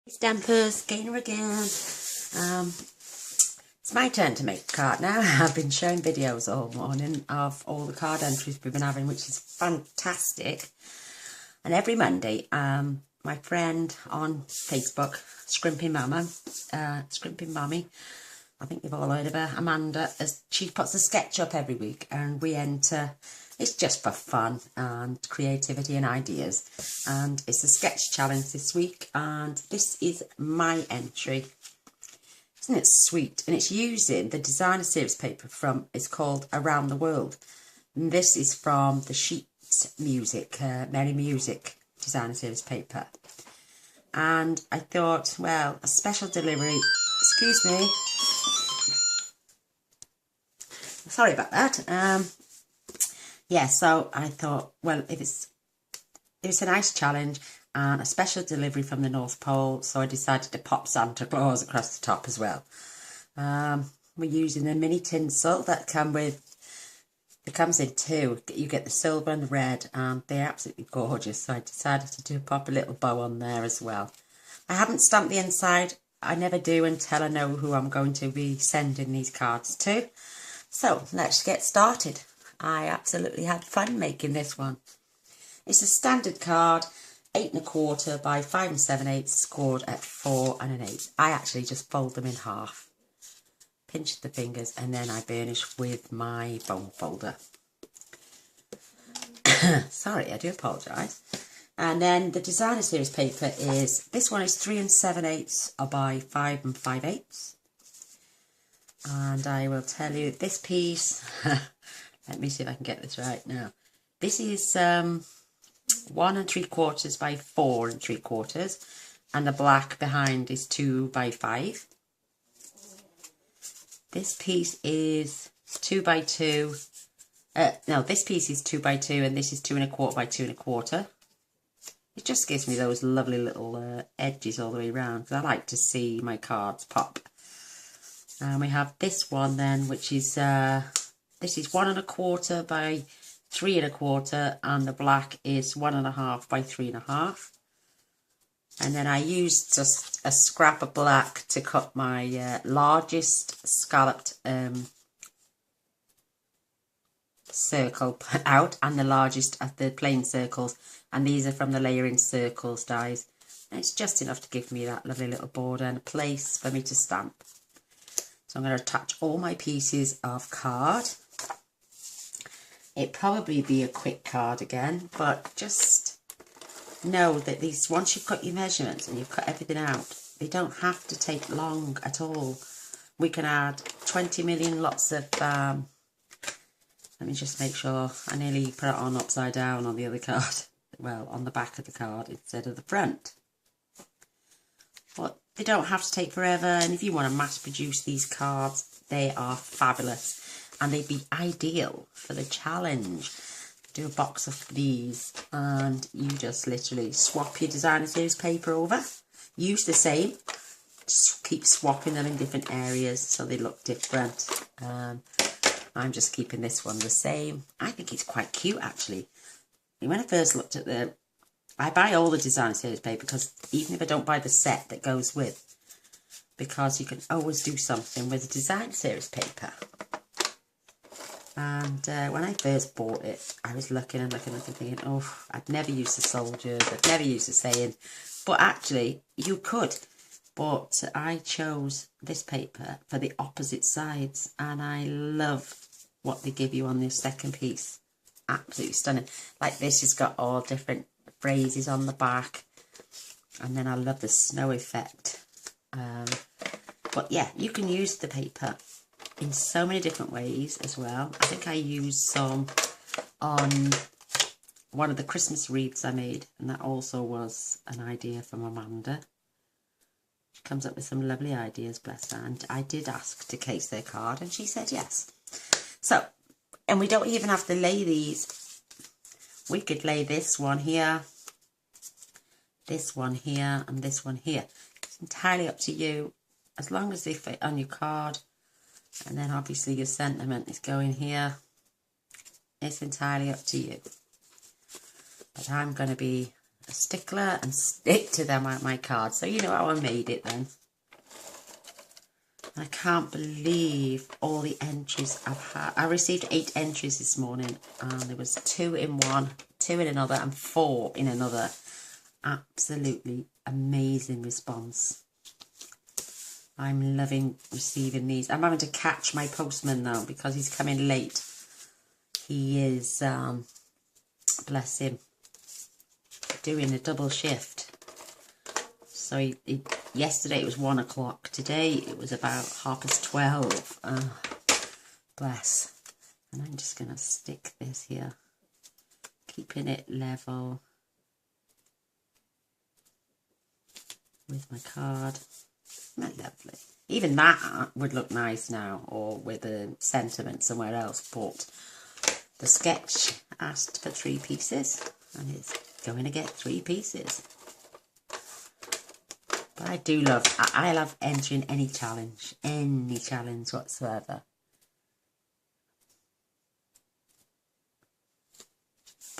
Stampers, Gainer again. It's my turn to make a card now. I've been showing videos all morning of all the card entries we've been having, which is fantastic. And every Monday, my friend on Facebook, Scrimping Mummy, I think you've all heard of her, Amanda, she puts a sketch up every week and we enter. It's just for fun and creativity and ideas. And it's a sketch challenge this week. And this is my entry. Isn't it sweet? And it's using the designer series paper from, it's called Around the World. And this is from the Sheet Music, Merry Music designer series paper. And I thought, well, a special delivery, excuse me. Sorry about that. Yeah, so I thought, well, if it's a nice challenge and a special delivery from the North Pole, so I decided to pop Santa Claus across the top as well. We're using a mini tinsel that comes in two. You get the silver and the red, and they're absolutely gorgeous. So I decided to pop a little bow on there as well. I haven't stamped the inside. I never do until I know who I'm going to be sending these cards to. So let's get started. I absolutely had fun making this one. It's a standard card, 8 1/4 by 5 7/8, scored at 4 1/8. I actually just fold them in half, pinch the fingers, and then I burnish with my bone folder. Sorry, I do apologise. And then the designer series paper is, this one is 3 7/8 by 5 5/8. And I will tell you, this piece, let me see if I can get this right now. This is 1 3/4 by 4 3/4, and the black behind is 2 by 5. This piece is 2 by 2. No, this piece is 2 by 2, and this is 2 1/4 by 2 1/4. It just gives me those lovely little edges all the way around, because I like to see my cards pop. And we have this one then, which is this is 1 1/4 by 3 1/4, and the black is 1 1/2 by 3 1/2. And then I used just a scrap of black to cut my largest scalloped circle out, and the largest of the plain circles. And these are from the Layering Circles dies. And it's just enough to give me that lovely little border and a place for me to stamp. So I'm going to attach all my pieces of card. It'd probably be a quick card again, but just know that these, once you've got your measurements and you've cut everything out, they don't have to take long at all. We can add 20 million lots of, let me just make sure, I nearly put it on upside down on the other card. Well, on the back of the card instead of the front. But they don't have to take forever, and if you want to mass produce these cards, they are fabulous, and they'd be ideal for the challenge. Do a box of these, and you just literally swap your designer series paper over. Use the same, just keep swapping them in different areas so they look different. I'm just keeping this one the same. I think it's quite cute actually. When I first looked at I buy all the designer series paper, because even if I don't buy the set that goes with, because you can always do something with the designer series paper. And when I first bought it, I was looking and thinking, oh, I'd never use the soldiers, I'd never use the saying. But actually, you could. But I chose this paper for the opposite sides, and I love what they give you on this second piece. Absolutely stunning. Like this has got all different phrases on the back, and then I love the snow effect. But yeah, you can use the paper in so many different ways as well. I think I used some on one of the Christmas wreaths I made, and that also was an idea from Amanda. She comes up with some lovely ideas, bless her, and I did ask to case their card and she said yes. So, and we don't even have to lay these. We could lay this one here, this one here, and this one here. It's entirely up to you, as long as they fit on your card. And then obviously your sentiment is going here. It's entirely up to you. But I'm going to be a stickler and stick to them my cards. So you know how I made it then. I can't believe all the entries I've had. I received 8 entries this morning, and there was 2 in one, 2 in another, and 4 in another. Absolutely amazing response. I'm loving receiving these. I'm having to catch my postman now because he's coming late. He is, bless him, doing a double shift. So yesterday it was 1 o'clock. Today it was about 12:30. Oh, bless. And I'm just going to stick this here, keeping it level with my card. Isn't that lovely? Even that would look nice now, or with a sentiment somewhere else. But the sketch asked for 3 pieces, and it's going to get 3 pieces. But I do love, I love entering any challenge whatsoever.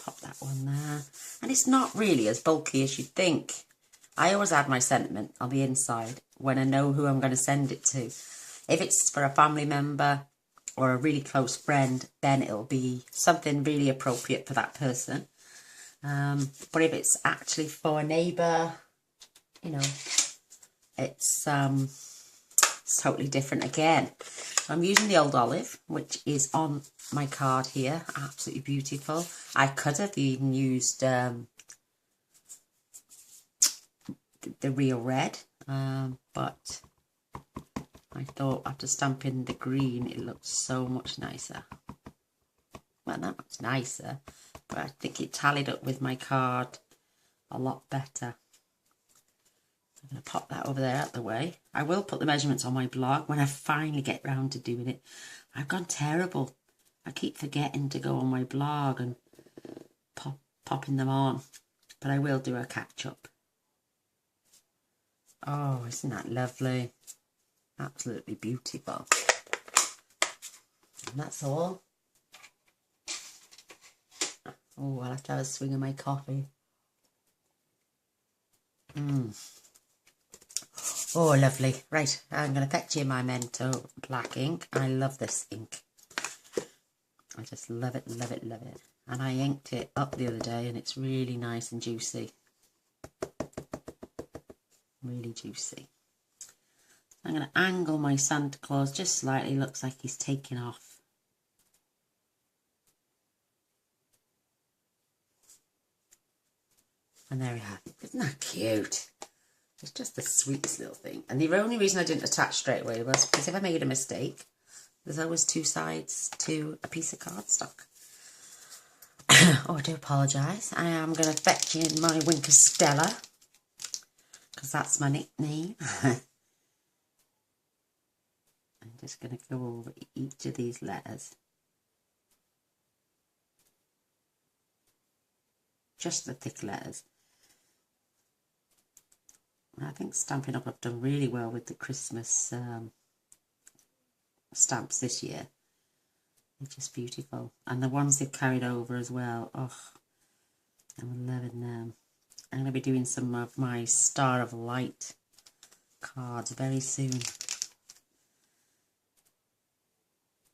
Pop that one there. And it's not really as bulky as you think. I always add my sentiment on the inside when I know who I'm going to send it to. If it's for a family member or a really close friend, then it'll be something really appropriate for that person. But if it's actually for a neighbour, you know, it's totally different again. I'm using the Old Olive, which is on my card here. Absolutely beautiful. I could have even used the real red, but I thought after stamping the green, it looked so much nicer. Well, not much nicer, but I think it tallied up with my card a lot better. I'm going to pop that over there out the way. I will put the measurements on my blog when I finally get round to doing it. I've gone terrible. I keep forgetting to go on my blog and popping them on. But I will do a catch-up. Oh, isn't that lovely? Absolutely beautiful. And that's all. Oh, I'll have to have a swing of my coffee. Oh, lovely. Right, I'm going to fetch you my Mento black ink. I love this ink. I just love it, love it, love it. And I inked it up the other day and it's really nice and juicy. Really juicy. I'm going to angle my Santa Claus just slightly. Looks like he's taking off. And there we have it. Isn't that cute? It's just the sweetest little thing. And the only reason I didn't attach straight away was because if I made a mistake, there's always 2 sides to a piece of cardstock. Oh, I do apologise. I am going to fetch in my Winker Stella, because that's my nickname. I'm just going to go over each of these letters. Just the thick letters. I think Stampin' Up! I've done really well with the Christmas stamps this year. They're just beautiful. And the ones they've carried over as well. Oh, I'm loving them. I'm going to be doing some of my Star of Light cards very soon.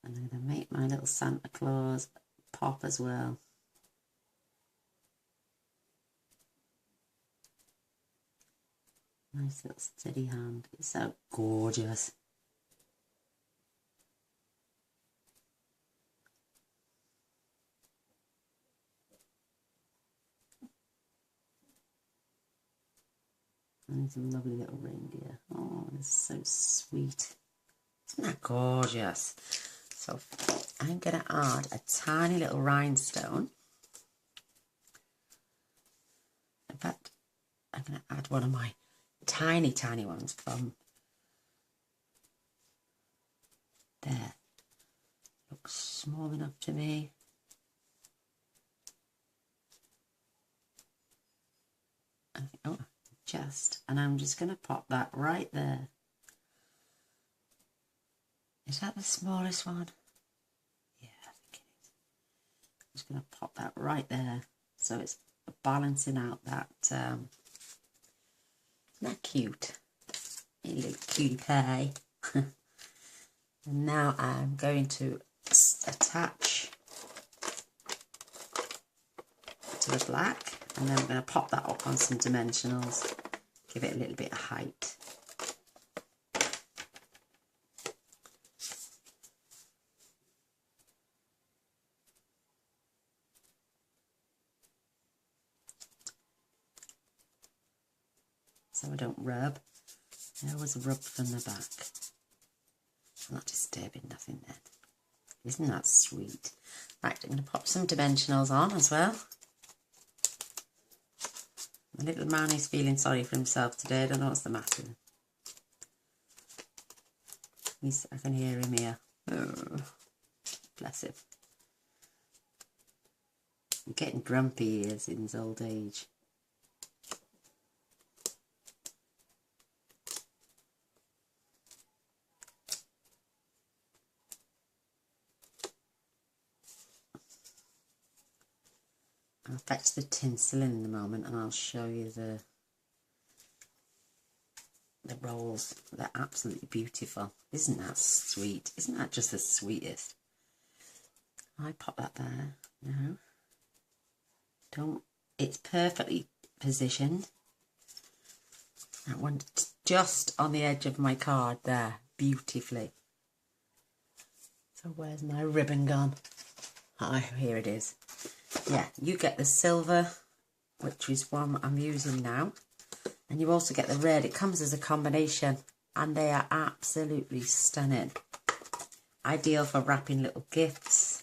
I'm going to make my little Santa Claus pop as well. Nice little steady hand. It's so gorgeous. And it's a lovely little reindeer. Oh, it's so sweet. Isn't that gorgeous? So I'm going to add a tiny little rhinestone. In fact, I'm going to add one of my tiny ones from there. Looks small enough to me. Oh, and I'm just going to pop that right there. Is that the smallest one? Yeah, I think it is. I'm just going to pop that right there so it's balancing out that, isn't that cute? A little cutie pie. And now I'm going to attach to the black, and then I'm going to pop that up on some dimensionals, give it a little bit of height. So I don't rub. I always rub from the back. I'm not disturbing nothing then. Isn't that sweet? Right, I'm going to pop some dimensionals on as well. The little man is feeling sorry for himself today. I don't know what's the matter. I can hear him here. Oh, bless him. He's getting grumpy, he is, in his old age. I'll fetch the tinsel in a moment and I'll show you the rolls. They're absolutely beautiful. Isn't that sweet? Isn't that just the sweetest? I pop that there. No. Don't. It's perfectly positioned. That one just on the edge of my card there. Beautifully. So where's my ribbon gone? Oh, here it is. Yeah, you get the silver, which is one I'm using now. And you also get the red. It comes as a combination. And they are absolutely stunning. Ideal for wrapping little gifts.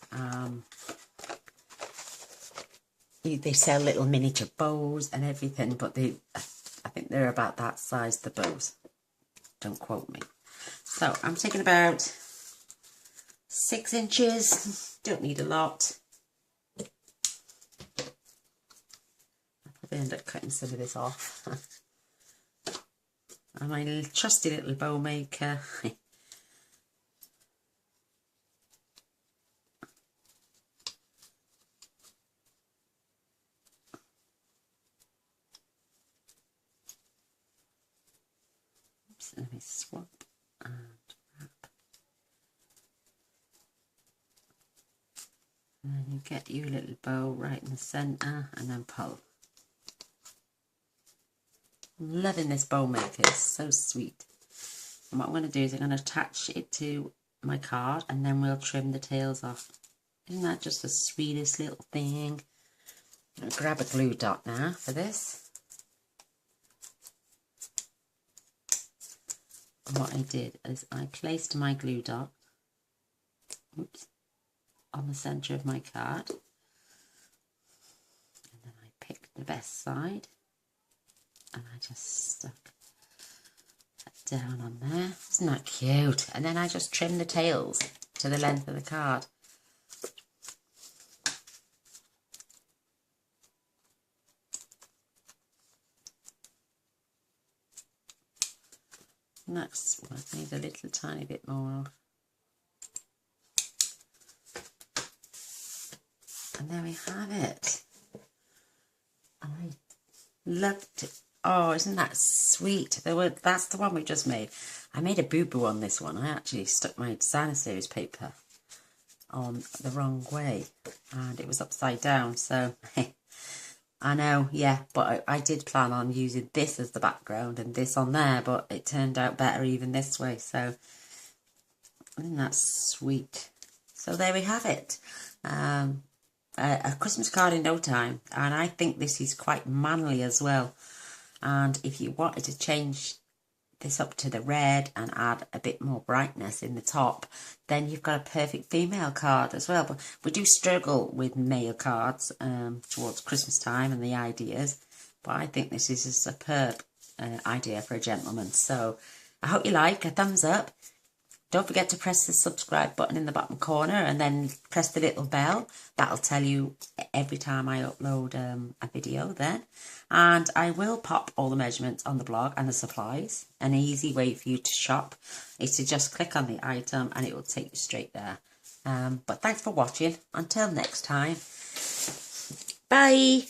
They sell little miniature bows and everything. But I think they're about that size, the bows. Don't quote me. So I'm taking about 6 inches. Don't need a lot. I end up cutting some of this off. And my trusty little bow maker. Oops, let me swap and wrap. And then you get your little bow right in the centre and then pull. I'm loving this bow maker, it's so sweet. And what I'm going to do is I'm going to attach it to my card and then we'll trim the tails off. Isn't that just the sweetest little thing? I'm going to grab a glue dot now for this. And what I did is I placed my glue dot, oops, on the centre of my card. And then I picked the best side. And I just stuck that down on there. Isn't that cute? And then I just trim the tails to the length of the card. Next, I need a little tiny bit more. And there we have it. I loved it. Oh, isn't that sweet? That's the one we just made. I made a boo-boo on this one. I actually stuck my designer series paper on the wrong way. And it was upside down. So, I know, yeah. But I did plan on using this as the background and this on there. But it turned out better even this way. So, isn't that sweet? So, there we have it. A Christmas card in no time. And I think this is quite manly as well. And if you wanted to change this up to the red and add a bit more brightness in the top, then you've got a perfect female card as well. But we do struggle with male cards towards Christmas time and the ideas. But I think this is a superb idea for a gentleman. So I hope you like. A thumbs up. Don't forget to press the subscribe button in the bottom corner and then press the little bell. That'll tell you every time I upload a video then. And I will pop all the measurements on the blog and the supplies. An easy way for you to shop is to just click on the item and it will take you straight there. But thanks for watching. Until next time. Bye.